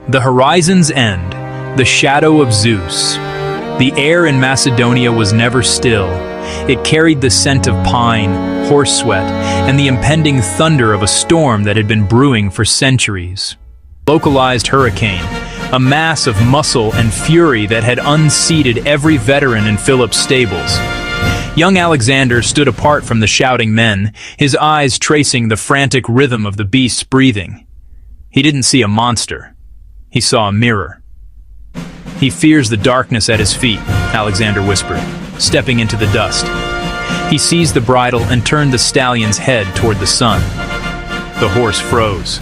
The horizon's end, the shadow of Zeus. The air in Macedonia was never still. It carried the scent of pine, horse sweat, and the impending thunder of a storm that had been brewing for centuries. Localized hurricane, a mass of muscle and fury that had unseated every veteran in Philip's stables. Young Alexander stood apart from the shouting men, his eyes tracing the frantic rhythm of the beast's breathing. He didn't see a monster. He saw a mirror. "He fears the darkness at his feet," Alexander whispered, stepping into the dust. He seized the bridle and turned the stallion's head toward the sun. The horse froze.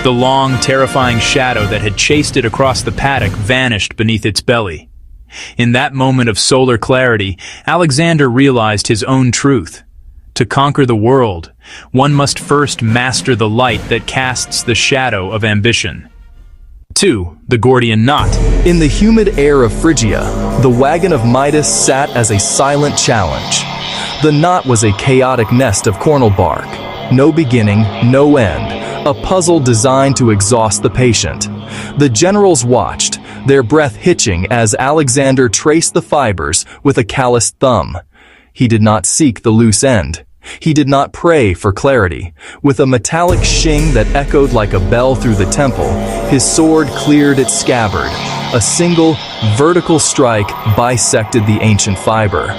The long, terrifying shadow that had chased it across the paddock vanished beneath its belly. In that moment of solar clarity, Alexander realized his own truth. To conquer the world, one must first master the light that casts the shadow of ambition. 2. The Gordian Knot. In the humid air of Phrygia, the wagon of Midas sat as a silent challenge. The knot was a chaotic nest of cornel bark. No beginning, no end. A puzzle designed to exhaust the patient. The generals watched, their breath hitching as Alexander traced the fibers with a calloused thumb. He did not seek the loose end. He did not pray for clarity. With a metallic shing that echoed like a bell through the temple, his sword cleared its scabbard. A single, vertical strike bisected the ancient fiber.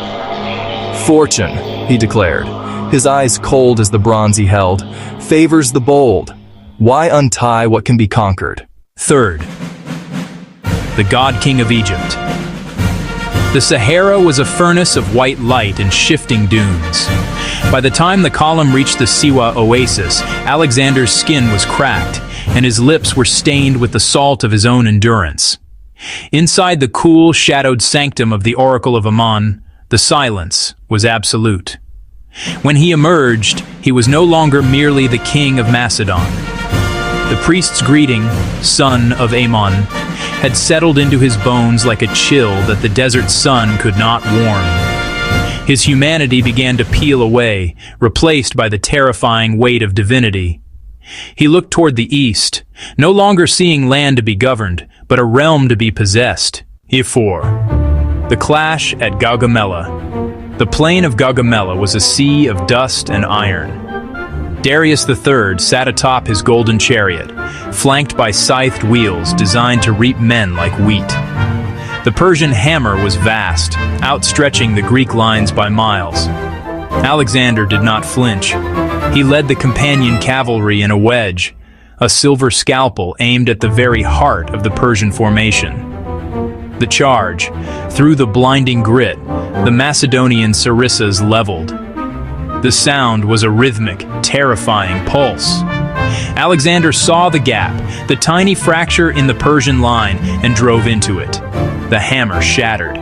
"Fortune," he declared, his eyes cold as the bronze he held, "favors the bold. Why untie what can be conquered?" 3rd. The God King of Egypt. The Sahara was a furnace of white light and shifting dunes. By the time the column reached the Siwa oasis, Alexander's skin was cracked, and his lips were stained with the salt of his own endurance. Inside the cool, shadowed sanctum of the Oracle of Ammon, the silence was absolute. When he emerged, he was no longer merely the king of Macedon. The priest's greeting, son of Ammon, had settled into his bones like a chill that the desert sun could not warm. His humanity began to peel away, replaced by the terrifying weight of divinity. He looked toward the east, no longer seeing land to be governed, but a realm to be possessed. 4. The clash at Gaugamela. The plain of Gaugamela was a sea of dust and iron. Darius III sat atop his golden chariot, flanked by scythed wheels designed to reap men like wheat. The Persian hammer was vast, outstretching the Greek lines by miles. Alexander did not flinch. He led the companion cavalry in a wedge, a silver scalpel aimed at the very heart of the Persian formation. The charge, through the blinding grit, the Macedonian sarissas leveled. The sound was a rhythmic, terrifying pulse. Alexander saw the gap, the tiny fracture in the Persian line, and drove into it. The hammer shattered.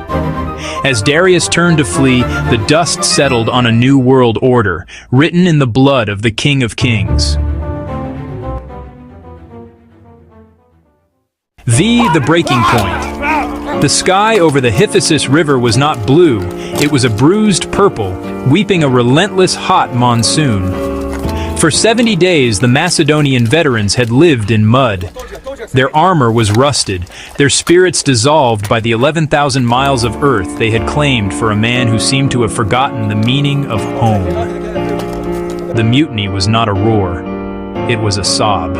As Darius turned to flee, the dust settled on a new world order, written in the blood of the King of Kings. The breaking point. The sky over the Hyphasis River was not blue, it was a bruised purple, weeping a relentless hot monsoon. For 70 days, the Macedonian veterans had lived in mud. Their armor was rusted, their spirits dissolved by the 11,000 miles of earth they had claimed for a man who seemed to have forgotten the meaning of home. The mutiny was not a roar, it was a sob.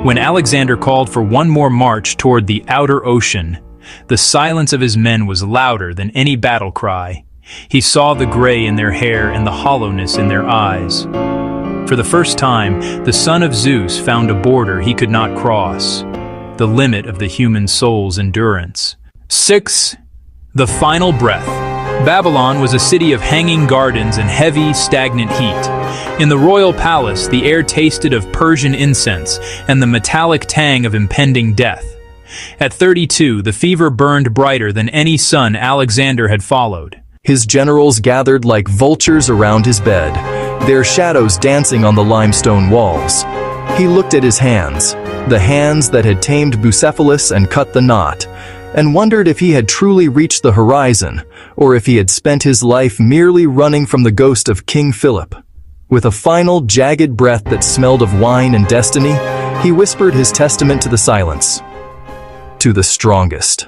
When Alexander called for one more march toward the outer ocean, the silence of his men was louder than any battle cry. He saw the gray in their hair and the hollowness in their eyes. For the first time, the son of Zeus found a border he could not cross, the limit of the human soul's endurance. 6. The final breath. Babylon was a city of hanging gardens and heavy, stagnant heat. In the royal palace, the air tasted of Persian incense and the metallic tang of impending death. At 32, the fever burned brighter than any sun Alexander had followed. His generals gathered like vultures around his bed, their shadows dancing on the limestone walls. He looked at his hands, the hands that had tamed Bucephalus and cut the knot, and wondered if he had truly reached the horizon, or if he had spent his life merely running from the ghost of King Philip. With a final, jagged breath that smelled of wine and destiny, he whispered his testament to the silence. to the strongest.